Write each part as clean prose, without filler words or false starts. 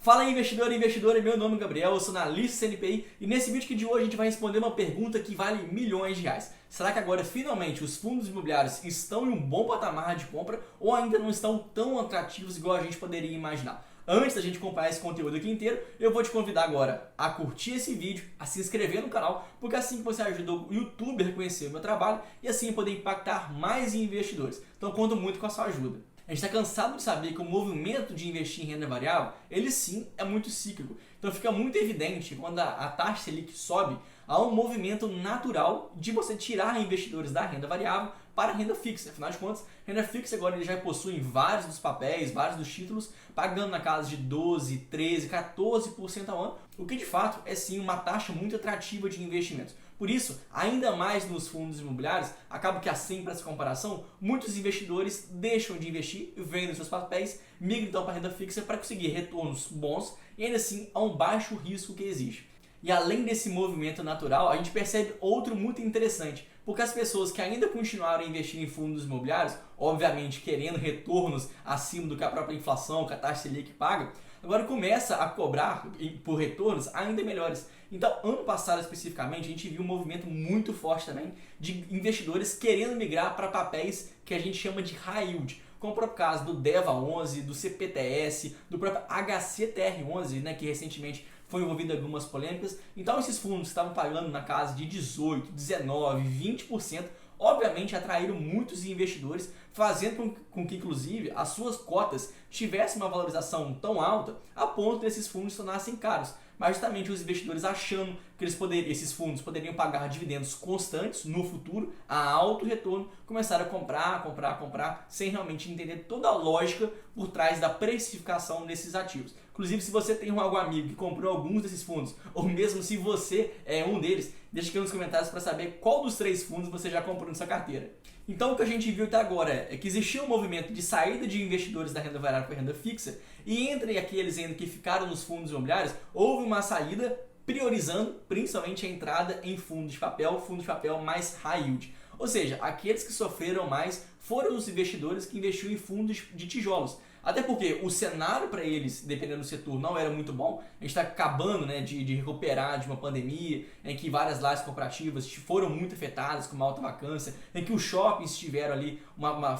Fala aí, investidor e investidora, meu nome é Gabriel, eu sou analista CNPI e nesse vídeo aqui de hoje a gente vai responder uma pergunta que vale milhões de reais. Será que agora finalmente os fundos imobiliários estão em um bom patamar de compra ou ainda não estão tão atrativos igual a gente poderia imaginar? Antes da gente acompanhar esse conteúdo aqui inteiro, eu vou te convidar agora a curtir esse vídeo, a se inscrever no canal, porque assim que você ajuda o YouTube a reconhecer o meu trabalho e assim poder impactar mais investidores. Então eu conto muito com a sua ajuda. A gente está cansado de saber que o movimento de investir em renda variável, ele sim é muito cíclico. Então fica muito evidente quando a taxa Selic sobe, há um movimento natural de você tirar investidores da renda variável para a renda fixa. Afinal de contas, renda fixa agora ele já possui vários dos papéis, vários dos títulos, pagando na casa de 12, 13, 14% ao ano, o que de fato é sim uma taxa muito atrativa de investimentos. Por isso, ainda mais nos fundos imobiliários, acaba que há sempre essa comparação, muitos investidores deixam de investir, vendem seus papéis, migram então para a renda fixa para conseguir retornos bons e ainda assim a um baixo risco que existe. E além desse movimento natural, a gente percebe outro muito interessante, porque as pessoas que ainda continuaram a investir em fundos imobiliários, obviamente querendo retornos acima do que a própria inflação, que a taxa Selic paga, agora começa a cobrar por retornos ainda melhores. Então, ano passado especificamente, a gente viu um movimento muito forte também de investidores querendo migrar para papéis que a gente chama de high yield, como o próprio caso do DEVA11, do CPTS, do próprio HCTR11, né, que recentemente foi envolvido em algumas polêmicas. Então, esses fundos estavam pagando na casa de 18%, 19%, 20%, obviamente atraíram muitos investidores, fazendo com que, inclusive, as suas cotas tivessem uma valorização tão alta a ponto desses fundos se tornassem caros. Mas justamente os investidores achando que esses fundos poderiam pagar dividendos constantes no futuro, a alto retorno, começaram a comprar, sem realmente entender toda a lógica por trás da precificação desses ativos. Inclusive, se você tem algum amigo que comprou alguns desses fundos, ou mesmo se você é um deles, deixa aqui nos comentários para saber qual dos 3 fundos você já comprou na sua carteira. Então o que a gente viu até agora é que existia um movimento de saída de investidores da renda variável para a renda fixa e entre aqueles ainda que ficaram nos fundos imobiliários, houve uma saída priorizando principalmente a entrada em fundos de papel mais high yield. Ou seja, aqueles que sofreram mais foram os investidores que investiram em fundos de tijolos. Até porque o cenário para eles, dependendo do setor, não era muito bom. A gente está acabando de recuperar de uma pandemia em que várias lajes corporativas foram muito afetadas com uma alta vacância, em que os shoppings estiveram ali,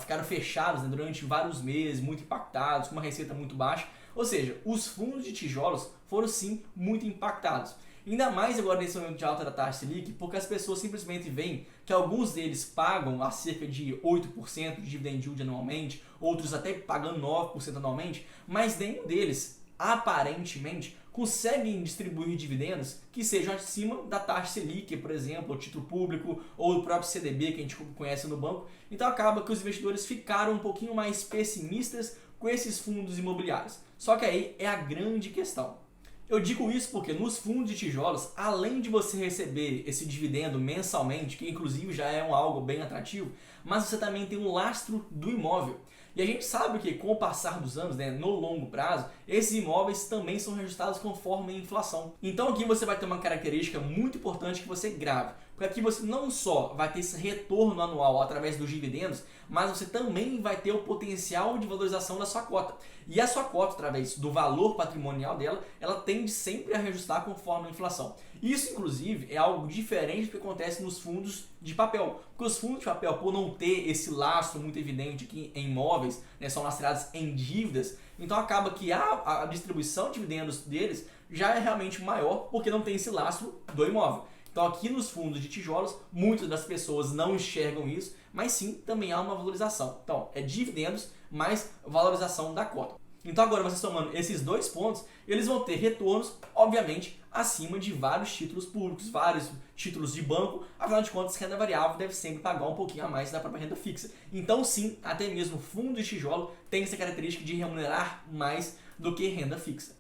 ficaram fechados, né, durante vários meses, muito impactados, com uma receita muito baixa. Ou seja, os fundos de tijolos foram sim muito impactados. Ainda mais agora nesse momento de alta da taxa Selic, porque as pessoas simplesmente veem que alguns deles pagam a cerca de 8% de dividend yield anualmente, outros até pagando 9% anualmente, mas nenhum deles, aparentemente, conseguem distribuir dividendos que sejam acima da taxa Selic, por exemplo, o título público ou o próprio CDB que a gente conhece no banco. Então acaba que os investidores ficaram um pouquinho mais pessimistas com esses fundos imobiliários. Só que aí é a grande questão. Eu digo isso porque nos fundos de tijolos, além de você receber esse dividendo mensalmente, que inclusive já é algo bem atrativo, mas você também tem um lastro do imóvel. E a gente sabe que com o passar dos anos, né, no longo prazo, esses imóveis também são reajustados conforme a inflação. Então aqui você vai ter uma característica muito importante que você grave. Porque aqui você não só vai ter esse retorno anual através dos dividendos, mas você também vai ter o potencial de valorização da sua cota. E a sua cota, através do valor patrimonial dela, ela tende sempre a reajustar conforme a inflação. Isso, inclusive, é algo diferente do que acontece nos fundos de papel. Porque os fundos de papel, por não ter esse lastro muito evidente aqui em imóveis, né, são lastreados em dívidas, então acaba que a distribuição de dividendos deles já é realmente maior porque não tem esse lastro do imóvel. Então aqui nos fundos de tijolos, muitas das pessoas não enxergam isso, mas sim, também há uma valorização. Então, é dividendos mais valorização da cota. Então agora, você somando esses 2 pontos, eles vão ter retornos, obviamente, acima de vários títulos públicos, vários títulos de banco. Afinal de contas, renda variável deve sempre pagar um pouquinho a mais da própria renda fixa. Então sim, até mesmo fundo de tijolo tem essa característica de remunerar mais do que renda fixa.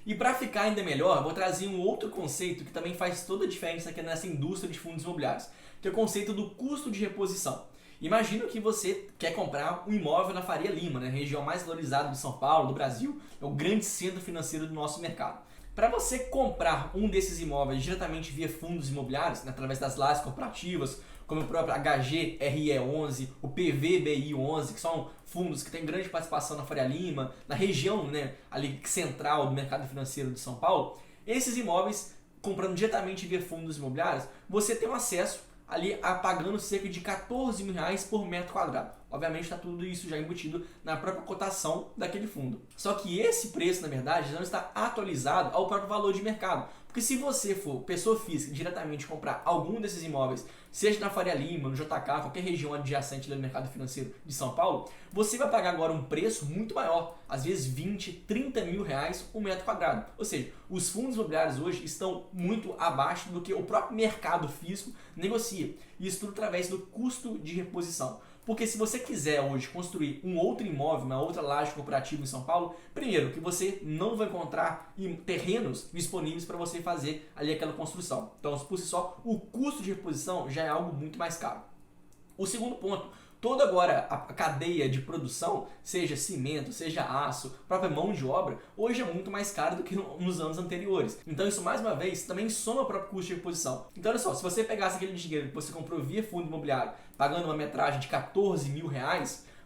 E para ficar ainda melhor, vou trazer um outro conceito que também faz toda a diferença aqui nessa indústria de fundos imobiliários, que é o conceito do custo de reposição. Imagina que você quer comprar um imóvel na Faria Lima, né, região mais valorizada de São Paulo, do Brasil, é o grande centro financeiro do nosso mercado. Para você comprar um desses imóveis diretamente via fundos imobiliários, né, através das lajes corporativas, como o próprio HGRE11, o PVBI11, que são fundos que têm grande participação na Faria Lima, na região, né, ali central do mercado financeiro de São Paulo, esses imóveis, comprando diretamente via fundos imobiliários, você tem um acesso ali pagando cerca de R$14 mil por metro quadrado. Obviamente está tudo isso já embutido na própria cotação daquele fundo. Só que esse preço, na verdade, não está atualizado ao próprio valor de mercado. Porque se você for pessoa física diretamente comprar algum desses imóveis, seja na Faria Lima, no JK, qualquer região adjacente do mercado financeiro de São Paulo, você vai pagar agora um preço muito maior, às vezes 20, 30 mil reais um metro quadrado. Ou seja, os fundos imobiliários hoje estão muito abaixo do que o próprio mercado físico negocia. Isso tudo através do custo de reposição. Porque se você quiser hoje construir um outro imóvel, uma outra laje cooperativa em São Paulo, primeiro que você não vai encontrar terrenos disponíveis para você fazer ali aquela construção. Então, por si só, o custo de reposição já é algo muito mais caro. O segundo ponto, toda agora a cadeia de produção, seja cimento, seja aço, própria mão de obra, hoje é muito mais cara do que nos anos anteriores. Então isso, mais uma vez, também soma o próprio custo de reposição. Então olha só, se você pegasse aquele dinheiro que você comprou via fundo imobiliário, pagando uma metragem de R$14 mil,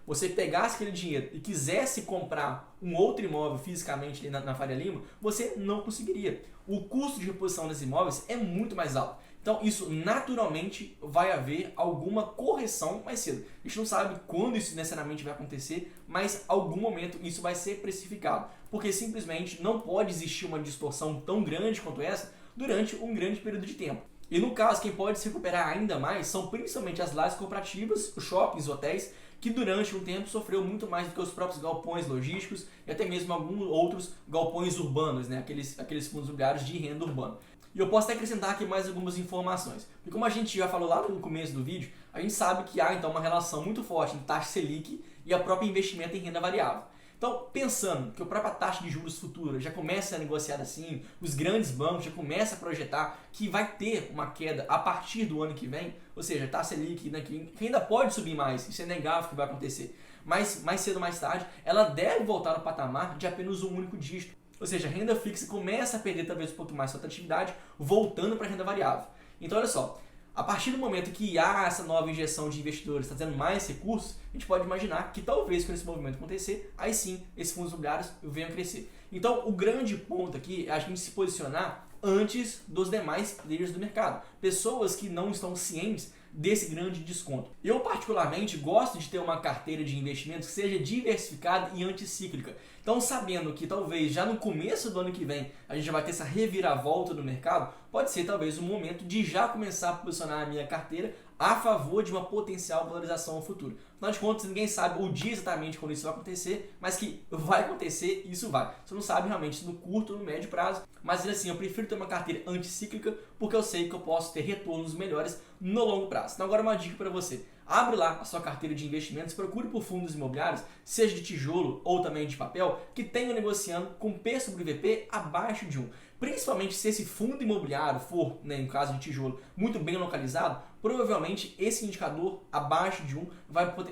você pegasse aquele dinheiro e quisesse comprar um outro imóvel fisicamente na Faria Lima, você não conseguiria. O custo de reposição desses imóveis é muito mais alto. Então isso naturalmente vai haver alguma correção mais cedo. A gente não sabe quando isso necessariamente vai acontecer, mas em algum momento isso vai ser precificado. Porque simplesmente não pode existir uma distorção tão grande quanto essa durante um grande período de tempo. E no caso, quem pode se recuperar ainda mais são principalmente as lajes cooperativas, os shoppings, hotéis, que durante um tempo sofreu muito mais do que os próprios galpões logísticos e até mesmo alguns outros galpões urbanos, né? aqueles fundos imobiliários de renda urbana. E eu posso até acrescentar aqui mais algumas informações. E como a gente já falou lá no começo do vídeo, a gente sabe que há então uma relação muito forte entre taxa Selic e a própria investimento em renda variável. Então, pensando que a própria taxa de juros futura já começa a negociar assim, os grandes bancos já começam a projetar que vai ter uma queda a partir do ano que vem, ou seja, a taxa Selic, né, que ainda pode subir mais, isso é negável que vai acontecer, mas mais cedo ou mais tarde, ela deve voltar ao patamar de apenas um único dígito. Ou seja, a renda fixa começa a perder talvez um pouco mais sua atratividade, voltando para a renda variável. Então, olha só, a partir do momento que há essa nova injeção de investidores trazendo mais recursos, a gente pode imaginar que talvez quando esse movimento acontecer, aí sim, esses fundos imobiliários venham a crescer. Então, o grande ponto aqui é a gente se posicionar antes dos demais players do mercado. Pessoas que não estão cientes desse grande desconto. Eu particularmente gosto de ter uma carteira de investimentos que seja diversificada e anticíclica. Então, sabendo que talvez já no começo do ano que vem a gente já vai ter essa reviravolta no mercado, pode ser talvez o momento de já começar a posicionar a minha carteira a favor de uma potencial valorização no futuro. Afinal de contas, ninguém sabe o dia exatamente quando isso vai acontecer, mas que vai acontecer, isso vai. Você não sabe realmente se no curto ou no médio prazo, mas assim, eu prefiro ter uma carteira anticíclica porque eu sei que eu posso ter retornos melhores no longo prazo. Então agora uma dica para você. Abre lá a sua carteira de investimentos, procure por fundos imobiliários, seja de tijolo ou também de papel, que tenham negociando com P sobre VP abaixo de 1. Principalmente se esse fundo imobiliário for, né, no caso de tijolo, muito bem localizado, provavelmente esse indicador abaixo de 1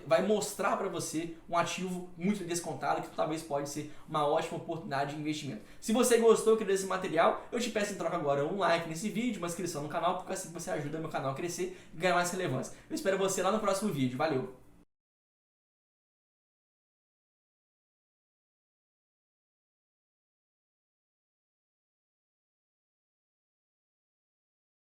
vai mostrar para você um ativo muito descontado que talvez pode ser uma ótima oportunidade de investimento. Se você gostou desse material, eu te peço em troca agora um like nesse vídeo, uma inscrição no canal, porque assim você ajuda meu canal a crescer e ganhar mais relevância. Eu espero você lá no próximo vídeo. Valeu!